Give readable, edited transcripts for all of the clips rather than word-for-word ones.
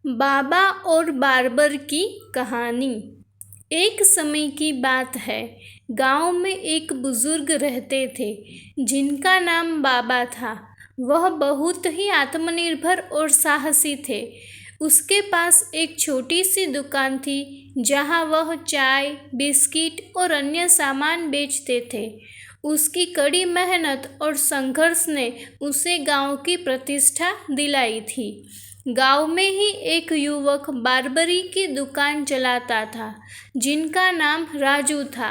बाबा और बार्बर की कहानी। एक समय की बात है। गांव में एक बुजुर्ग रहते थे जिनका नाम बाबा था। वह बहुत ही आत्मनिर्भर और साहसी थे। उसके पास एक छोटी सी दुकान थी जहां वह चाय, बिस्किट और अन्य सामान बेचते थे। उसकी कड़ी मेहनत और संघर्ष ने उसे गांव की प्रतिष्ठा दिलाई थी। गांव में ही एक युवक बार्बरी की दुकान चलाता था जिनका नाम राजू था।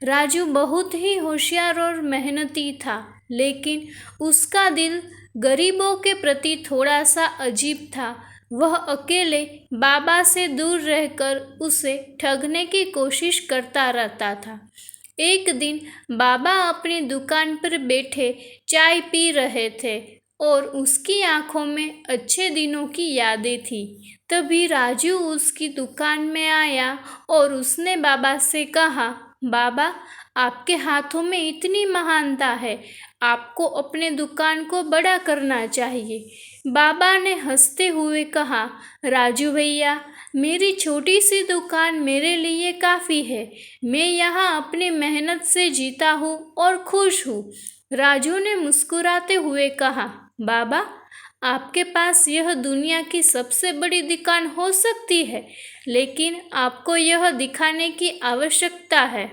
राजू बहुत ही होशियार और मेहनती था, लेकिन उसका दिल गरीबों के प्रति थोड़ा सा अजीब था। वह अकेले बाबा से दूर रहकर उसे ठगने की कोशिश करता रहता था। एक दिन बाबा अपनी दुकान पर बैठे चाय पी रहे थे और उसकी आंखों में अच्छे दिनों की यादें थी। तभी राजू उसकी दुकान में आया और उसने बाबा से कहा, बाबा, आपके हाथों में इतनी महानता है, आपको अपने दुकान को बड़ा करना चाहिए। बाबा ने हंसते हुए कहा, राजू भैया, मेरी छोटी सी दुकान मेरे लिए काफ़ी है। मैं यहाँ अपनी मेहनत से जीता हूँ और खुश हूँ। राजू ने मुस्कुराते हुए कहा, बाबा, आपके पास यह दुनिया की सबसे बड़ी दुकान हो सकती है, लेकिन आपको यह दिखाने की आवश्यकता है।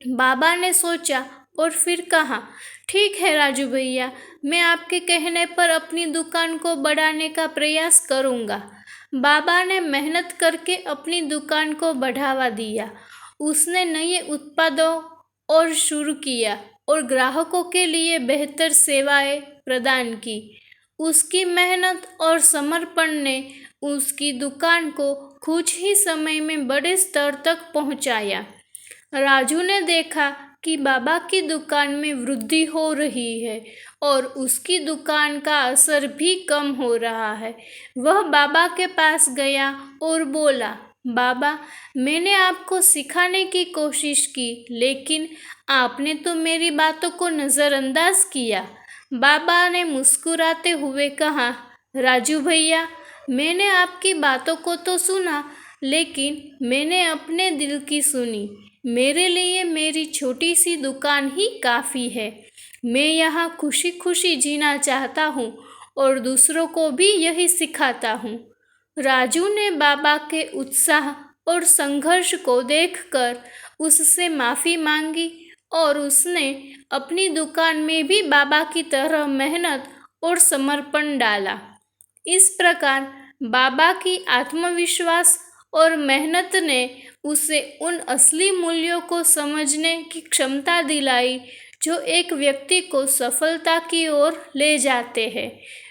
बाबा ने सोचा और फिर कहा, ठीक है राजू भैया, मैं आपके कहने पर अपनी दुकान को बढ़ाने का प्रयास करूँगा। बाबा ने मेहनत करके अपनी दुकान को बढ़ावा दिया। उसने नए उत्पादों और शुरू किया और ग्राहकों के लिए बेहतर सेवाएं प्रदान की। उसकी मेहनत और समर्पण ने उसकी दुकान को कुछ ही समय में बड़े स्तर तक पहुंचाया। राजू ने देखा कि बाबा की दुकान में वृद्धि हो रही है और उसकी दुकान का असर भी कम हो रहा है। वह बाबा के पास गया और बोला, बाबा, मैंने आपको सिखाने की कोशिश की, लेकिन आपने तो मेरी बातों को नज़रअंदाज किया। बाबा ने मुस्कुराते हुए कहा, राजू भैया, मैंने आपकी बातों को तो सुना, लेकिन मैंने अपने दिल की सुनी। मेरे लिए मेरी छोटी सी दुकान ही काफ़ी है। मैं यहाँ खुशी खुशी जीना चाहता हूँ और दूसरों को भी यही सिखाता हूँ। राजू ने बाबा के उत्साह और संघर्ष को देखकर उससे माफ़ी मांगी और उसने अपनी दुकान में भी बाबा की तरह मेहनत और समर्पण डाला। इस प्रकार बाबा की आत्मविश्वास और मेहनत ने उसे उन असली मूल्यों को समझने की क्षमता दिलाई जो एक व्यक्ति को सफलता की ओर ले जाते हैं।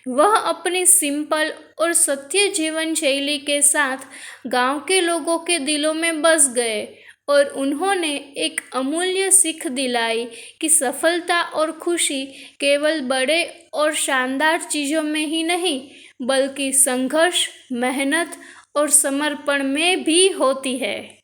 वह अपनी सिंपल और सत्य जीवन शैली के साथ गांव के लोगों के दिलों में बस गए और उन्होंने एक अमूल्य सीख दिलाई कि सफलता और खुशी केवल बड़े और शानदार चीज़ों में ही नहीं, बल्कि संघर्ष, मेहनत और समर्पण में भी होती है।